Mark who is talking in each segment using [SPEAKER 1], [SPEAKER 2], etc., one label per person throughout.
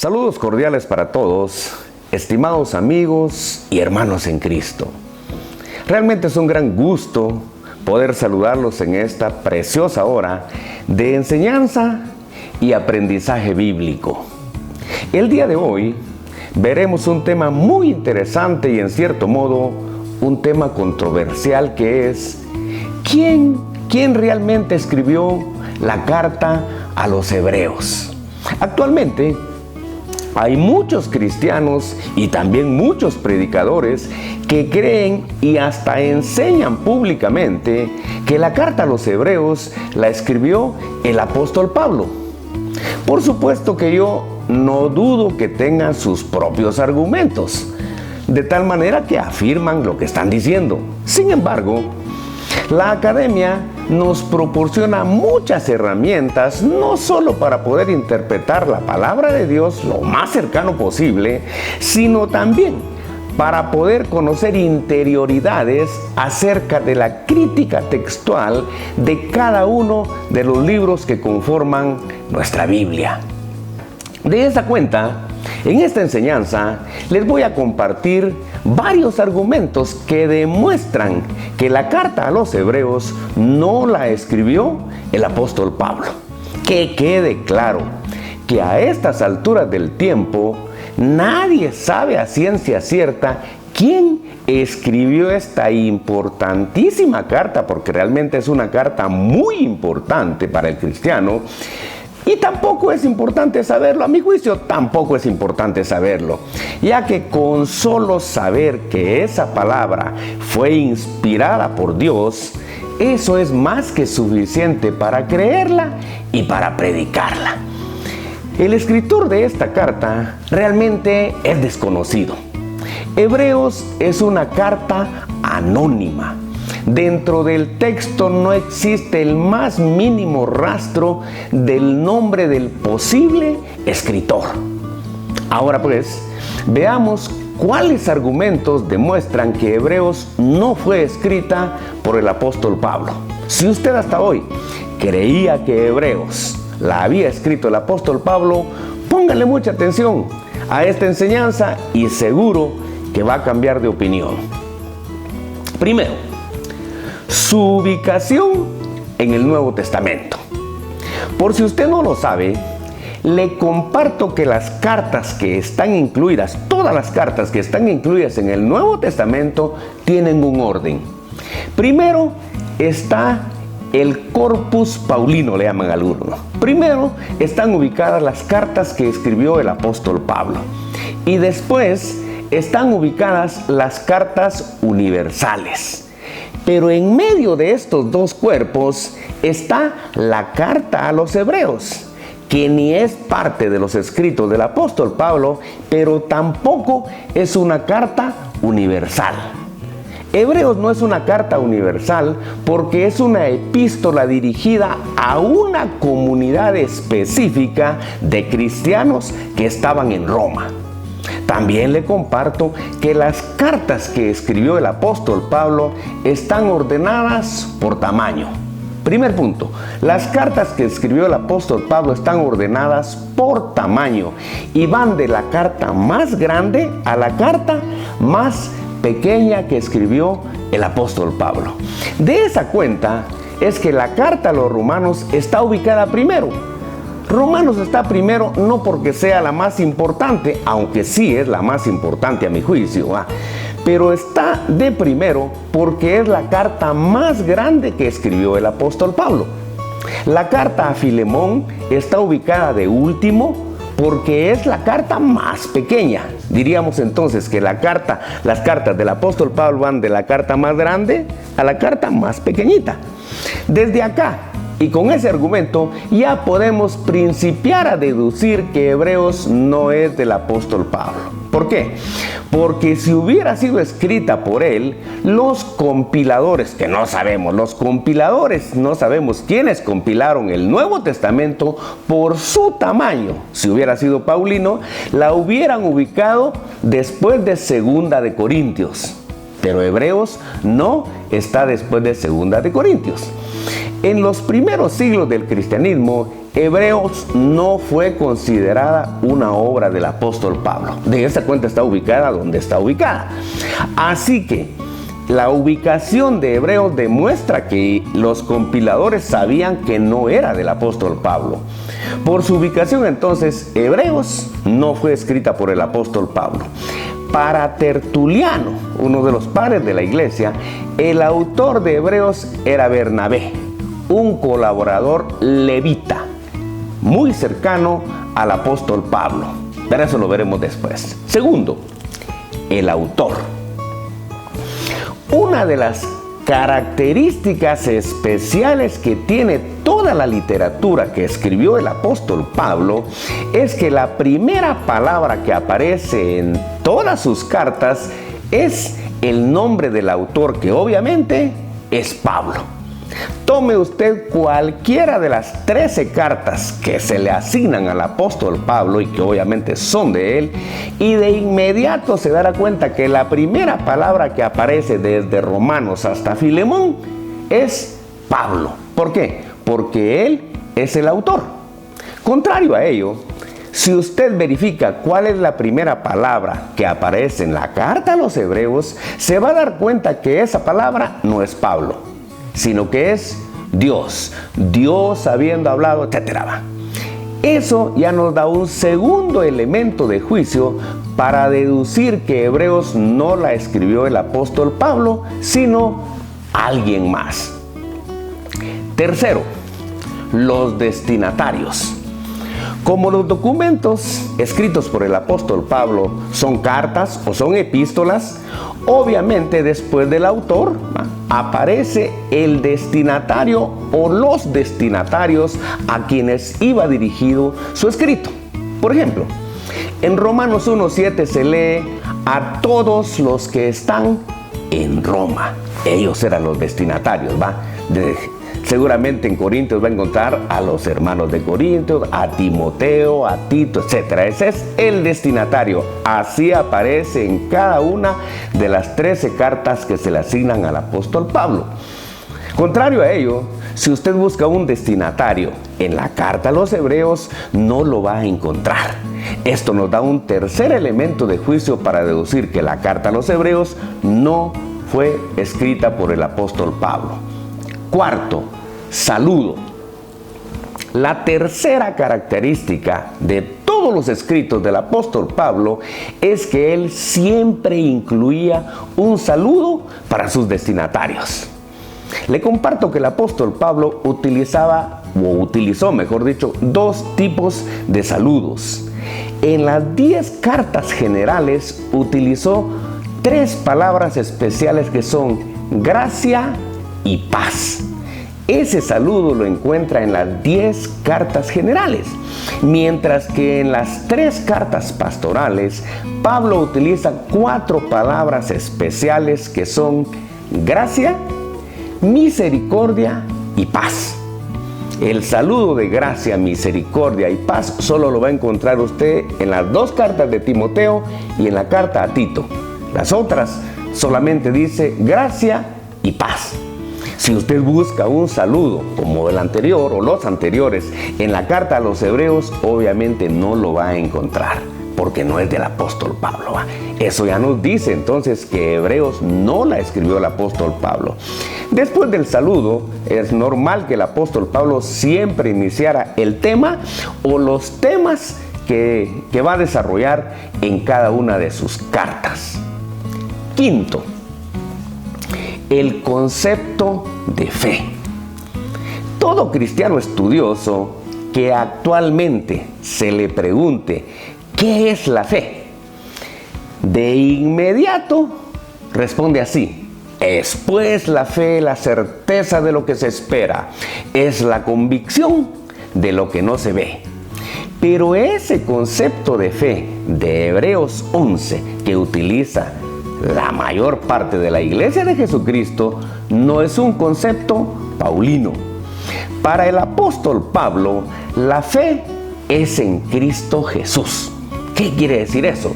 [SPEAKER 1] Saludos cordiales para todos, estimados amigos y hermanos en Cristo. Realmente es un gran gusto poder saludarlos en esta preciosa hora de enseñanza y aprendizaje bíblico. El día de hoy veremos un tema muy interesante y en cierto modo un tema controversial que es ¿quién realmente escribió la carta a los hebreos? Actualmente hay muchos cristianos y también muchos predicadores que creen y hasta enseñan públicamente que la carta a los hebreos la escribió el apóstol Pablo. Por supuesto que yo no dudo que tengan sus propios argumentos, de tal manera que afirman lo que están diciendo. Sin embargo, la academia nos proporciona muchas herramientas, no solo para poder interpretar la palabra de Dios lo más cercano posible, sino también para poder conocer interioridades acerca de la crítica textual de cada uno de los libros que conforman nuestra Biblia. De esa cuenta, en esta enseñanza les voy a compartir varios argumentos que demuestran que la carta a los hebreos no la escribió el apóstol Pablo. Que quede claro que a estas alturas del tiempo nadie sabe a ciencia cierta quién escribió esta importantísima carta, porque realmente es una carta muy importante para el cristiano. Y tampoco es importante saberlo, a mi juicio tampoco es importante saberlo, ya que con solo saber que esa palabra fue inspirada por Dios, eso es más que suficiente para creerla y para predicarla. El escritor de esta carta realmente es desconocido. Hebreos es una carta anónima. Dentro del texto no existe el más mínimo rastro del nombre del posible escritor. Ahora pues, veamos cuáles argumentos demuestran que Hebreos no fue escrita por el apóstol Pablo. Si usted hasta hoy creía que Hebreos la había escrito el apóstol Pablo, póngale mucha atención a esta enseñanza y seguro que va a cambiar de opinión. Primero, su ubicación en el Nuevo Testamento. Por si usted no lo sabe, le comparto que las cartas que están incluidas, todas las cartas que están incluidas en el Nuevo Testamento, tienen un orden. Primero está el Corpus Paulino, le llaman algunos. Primero están ubicadas las cartas que escribió el apóstol Pablo. Y después están ubicadas las cartas universales. Pero en medio de estos dos cuerpos está la carta a los hebreos, que ni es parte de los escritos del apóstol Pablo, pero tampoco es una carta universal. Hebreos no es una carta universal porque es una epístola dirigida a una comunidad específica de cristianos que estaban en Roma. También le comparto que las cartas que escribió el apóstol Pablo están ordenadas por tamaño. Primer punto, las cartas que escribió el apóstol Pablo están ordenadas por tamaño y van de la carta más grande a la carta más pequeña que escribió el apóstol Pablo. De esa cuenta es que la carta a los romanos está ubicada primero. Romanos está primero no porque sea la más importante, aunque sí es la más importante a mi juicio, pero está de primero porque es la carta más grande que escribió el apóstol Pablo. La carta a Filemón está ubicada de último porque es la carta más pequeña. Diríamos entonces que las cartas del apóstol Pablo van de la carta más grande a la carta más pequeñita. Desde acá, y con ese argumento ya podemos principiar a deducir que Hebreos no es del apóstol Pablo. ¿Por qué? Porque si hubiera sido escrita por él, los compiladores no sabemos quiénes compilaron el Nuevo Testamento por su tamaño. Si hubiera sido Paulino, la hubieran ubicado después de Segunda de Corintios. Pero Hebreos no está después de Segunda de Corintios. En los primeros siglos del cristianismo, Hebreos no fue considerada una obra del apóstol Pablo. De esta cuenta está ubicada donde está ubicada. Así que la ubicación de Hebreos demuestra que los compiladores sabían que no era del apóstol Pablo. Por su ubicación, entonces, Hebreos no fue escrita por el apóstol Pablo. Para Tertuliano, uno de los padres de la iglesia, el autor de Hebreos era Bernabé, un colaborador levita, muy cercano al apóstol Pablo. Pero eso lo veremos después. Segundo, el autor. Una de las características especiales que tiene toda la literatura que escribió el apóstol Pablo es que la primera palabra que aparece en todas sus cartas es el nombre del autor, que obviamente es Pablo. Tome usted cualquiera de las 13 cartas que se le asignan al apóstol Pablo y que obviamente son de él, y de inmediato se dará cuenta que la primera palabra que aparece desde Romanos hasta Filemón es Pablo. ¿Por qué? Porque él es el autor. Contrario a ello, si usted verifica cuál es la primera palabra que aparece en la carta a los Hebreos, se va a dar cuenta que esa palabra no es Pablo, sino que es Dios. Dios habiendo hablado, etc. Eso ya nos da un segundo elemento de juicio para deducir que Hebreos no la escribió el apóstol Pablo, sino alguien más. Tercero, los destinatarios. Como los documentos escritos por el apóstol Pablo son cartas o son epístolas, obviamente después del autor aparece el destinatario o los destinatarios a quienes iba dirigido su escrito. Por ejemplo, en Romanos 1:7 se lee: a todos los que están en Roma. Ellos eran los destinatarios, seguramente en Corintios va a encontrar a los hermanos de Corintios, a Timoteo, a Tito, etc. Ese es el destinatario. Así aparece en cada una de las 13 cartas que se le asignan al apóstol Pablo. Contrario a ello, si usted busca un destinatario en la carta a los Hebreos, no lo va a encontrar. Esto nos da un tercer elemento de juicio para deducir que la carta a los Hebreos no fue escrita por el apóstol Pablo. Cuarto, saludo. La tercera característica de todos los escritos del apóstol Pablo es que él siempre incluía un saludo para sus destinatarios. Le comparto que el apóstol Pablo utilizó, mejor dicho, dos tipos de saludos. En las 10 cartas generales utilizó 3 palabras especiales que son gracia y paz. Ese saludo lo encuentra en las 10 cartas generales, mientras que en las 3 cartas pastorales, Pablo utiliza 4 palabras especiales que son gracia, misericordia y paz. El saludo de gracia, misericordia y paz solo lo va a encontrar usted en las 2 cartas de Timoteo y en la carta a Tito. Las otras solamente dice gracia y paz. Si usted busca un saludo como el anterior o los anteriores en la carta a los Hebreos, obviamente no lo va a encontrar, porque no es del apóstol Pablo. Eso ya nos dice entonces que Hebreos no la escribió el apóstol Pablo. Después del saludo, es normal que el apóstol Pablo siempre iniciara el tema o los temas que va a desarrollar en cada una de sus cartas. Quinto, el concepto de fe. Todo cristiano estudioso que actualmente se le pregunte ¿qué es la fe?, de inmediato responde así: es pues la fe la certeza de lo que se espera, es la convicción de lo que no se ve. Pero ese concepto de fe de Hebreos 11 que utiliza la mayor parte de la Iglesia de Jesucristo no es un concepto paulino. Para el apóstol Pablo, la fe es en Cristo Jesús. ¿Qué quiere decir eso?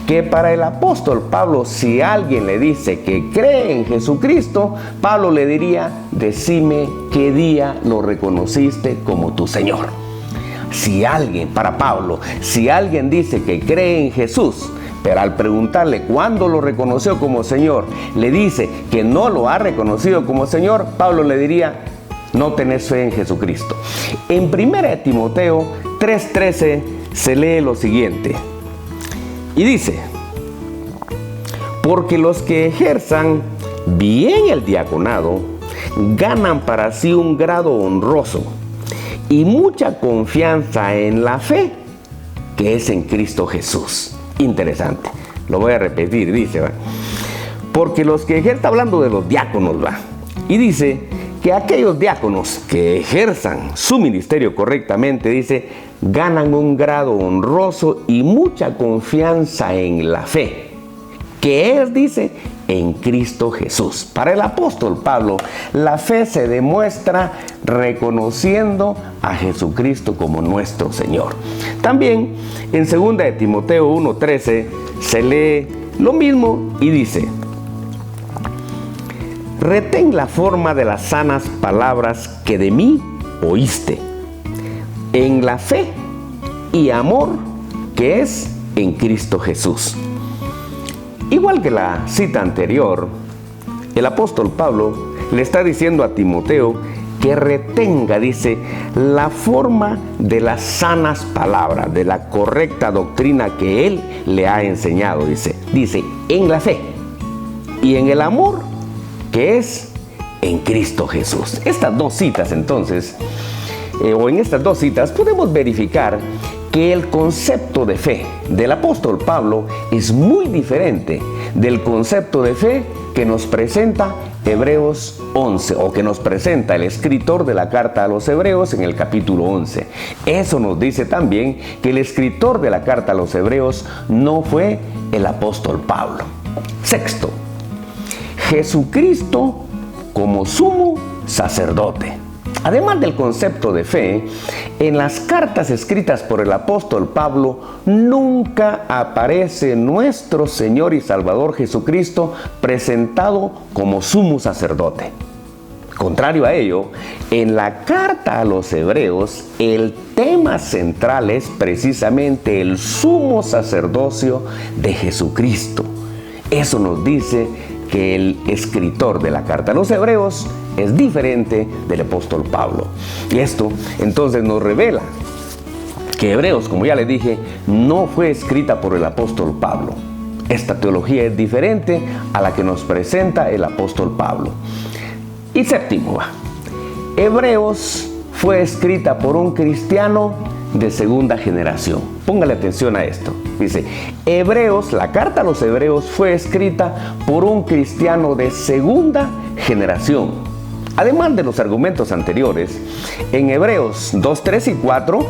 [SPEAKER 1] Que para el apóstol Pablo, si alguien le dice que cree en Jesucristo, Pablo le diría: decime qué día lo reconociste como tu Señor. para Pablo, si alguien dice que cree en Jesús, pero al preguntarle cuándo lo reconoció como Señor, le dice que no lo ha reconocido como Señor, Pablo le diría: no tenés fe en Jesucristo. En 1 Timoteo 3:13 se lee lo siguiente, y dice: porque los que ejerzan bien el diaconado ganan para sí un grado honroso y mucha confianza en la fe que es en Cristo Jesús. Interesante, lo voy a repetir, dice, ¿va? Porque los que ejerzan, está hablando de los diáconos, ¿va? Y dice que aquellos diáconos que ejerzan su ministerio correctamente, dice, ganan un grado honroso y mucha confianza en la fe, que es, dice, en Cristo Jesús. Para el apóstol Pablo, la fe se demuestra reconociendo a Jesucristo como nuestro Señor. También en 2 de Timoteo 1:13 se lee lo mismo y dice: retén la forma de las sanas palabras que de mí oíste, en la fe y amor que es en Cristo Jesús. Igual que la cita anterior, el apóstol Pablo le está diciendo a Timoteo que retenga, dice, la forma de las sanas palabras, de la correcta doctrina que él le ha enseñado, dice, en la fe y en el amor que es en Cristo Jesús. Estas dos citas, entonces, en estas dos citas podemos verificar que el concepto de fe del apóstol Pablo es muy diferente del concepto de fe que nos presenta Hebreos 11, o que nos presenta el escritor de la carta a los Hebreos en el capítulo 11. Eso nos dice también que el escritor de la carta a los Hebreos no fue el apóstol Pablo. Sexto, Jesucristo como sumo sacerdote. Además del concepto de fe, en las cartas escritas por el apóstol Pablo nunca aparece nuestro Señor y Salvador Jesucristo presentado como sumo sacerdote. Contrario a ello, en la carta a los Hebreos, el tema central es precisamente el sumo sacerdocio de Jesucristo. Eso nos dice que el escritor de la carta a los Hebreos es diferente del apóstol Pablo. Y esto entonces nos revela que Hebreos, como ya le dije, no fue escrita por el apóstol Pablo. Esta teología es diferente a la que nos presenta el apóstol Pablo. Y séptimo, Hebreos fue escrita por un cristiano de segunda generación. Póngale atención a esto. Dice, Hebreos, la carta a los Hebreos fue escrita por un cristiano de segunda generación. Además de los argumentos anteriores, en Hebreos 2, 3 y 4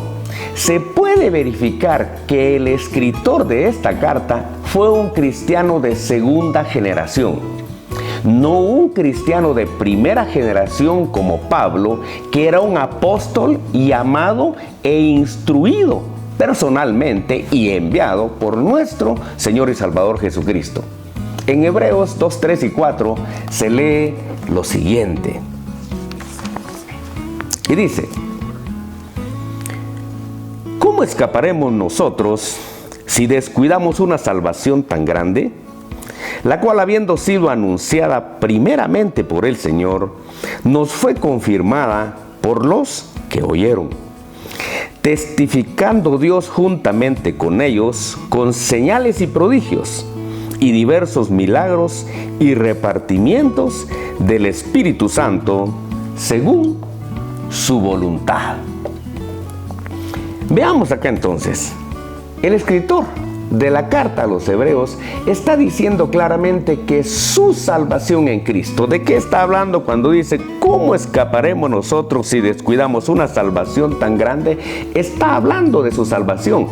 [SPEAKER 1] se puede verificar que el escritor de esta carta fue un cristiano de segunda generación, no un cristiano de primera generación como Pablo, que era un apóstol y amado e instruido personalmente y enviado por nuestro Señor y Salvador Jesucristo. En Hebreos 2, 3 y 4 se lee lo siguiente. Y dice: ¿cómo escaparemos nosotros si descuidamos una salvación tan grande, la cual, habiendo sido anunciada primeramente por el Señor, nos fue confirmada por los que oyeron, testificando Dios juntamente con ellos con señales y prodigios y diversos milagros y repartimientos del Espíritu Santo según su voluntad? Veamos acá entonces, el escritor de la carta a los Hebreos está diciendo claramente que su salvación en Cristo. ¿De qué está hablando cuando dice cómo escaparemos nosotros si descuidamos una salvación tan grande? Está hablando de su salvación,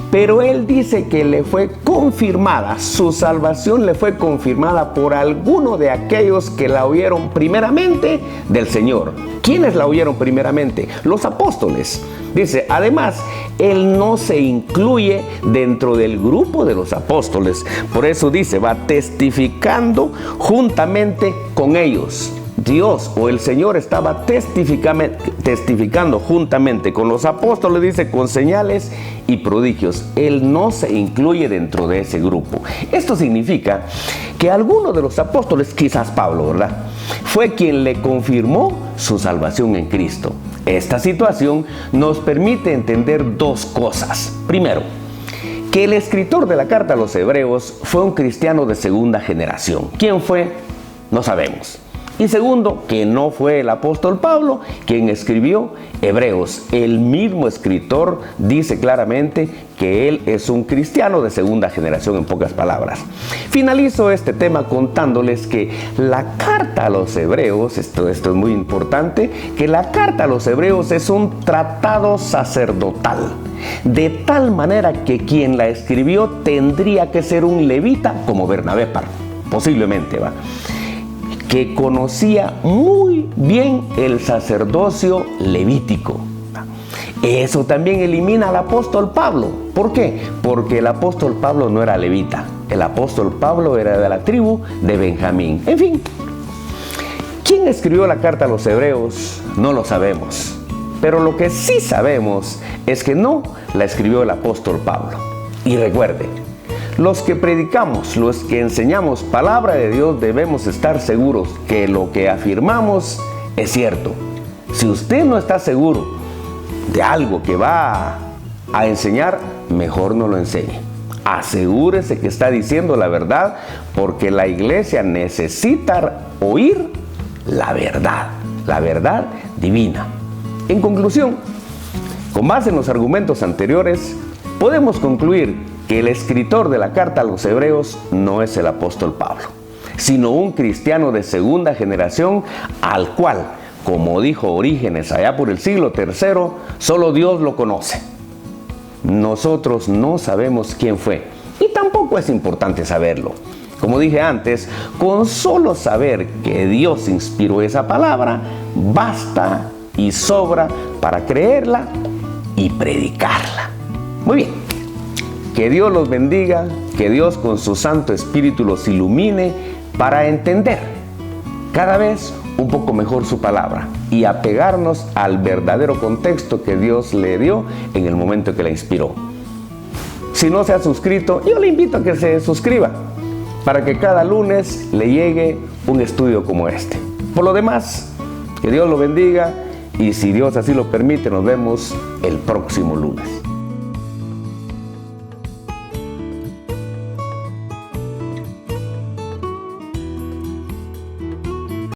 [SPEAKER 1] pero él dice que le fue confirmada, su salvación le fue confirmada por alguno de aquellos que la oyeron primeramente del Señor. ¿Quiénes la oyeron primeramente? Los apóstoles. Dice, además, él no se incluye dentro del grupo de los apóstoles. Por eso dice, va testificando juntamente con ellos. Dios o el Señor estaba testificando juntamente con los apóstoles, dice, con señales y prodigios. Él no se incluye dentro de ese grupo. Esto significa que alguno de los apóstoles, quizás Pablo, ¿verdad?, fue quien le confirmó su salvación en Cristo. Esta situación nos permite entender dos cosas. Primero, que el escritor de la carta a los Hebreos fue un cristiano de segunda generación. ¿Quién fue? No sabemos. Y segundo, que no fue el apóstol Pablo quien escribió Hebreos. El mismo escritor dice claramente que él es un cristiano de segunda generación, en pocas palabras. Finalizo este tema contándoles que la carta a los Hebreos, esto es muy importante, que la carta a los Hebreos es un tratado sacerdotal. De tal manera que quien la escribió tendría que ser un levita como Bernabé, posiblemente, que conocía muy bien el sacerdocio levítico. Eso también elimina al apóstol Pablo. ¿Por qué? Porque el apóstol Pablo no era levita. El apóstol Pablo era de la tribu de Benjamín. En fin, ¿quién escribió la carta a los Hebreos? No lo sabemos. Pero lo que sí sabemos es que no la escribió el apóstol Pablo. Y recuerde, los que predicamos, los que enseñamos palabra de Dios, debemos estar seguros que lo que afirmamos es cierto. Si usted no está seguro de algo que va a enseñar, mejor no lo enseñe. Asegúrese que está diciendo la verdad, porque la iglesia necesita oír la verdad divina. En conclusión, con base en los argumentos anteriores, podemos concluir que el escritor de la carta a los Hebreos no es el apóstol Pablo, sino un cristiano de segunda generación al cual, como dijo Orígenes allá por el siglo III, solo Dios lo conoce. Nosotros no sabemos quién fue y tampoco es importante saberlo. Como dije antes, con solo saber que Dios inspiró esa palabra, basta y sobra para creerla y predicarla. Muy bien, que Dios los bendiga, que Dios con su Santo Espíritu los ilumine para entender cada vez un poco mejor su palabra y apegarnos al verdadero contexto que Dios le dio en el momento que la inspiró. Si no se ha suscrito, yo le invito a que se suscriba para que cada lunes le llegue un estudio como este. Por lo demás, que Dios lo bendiga y si Dios así lo permite, nos vemos el próximo lunes.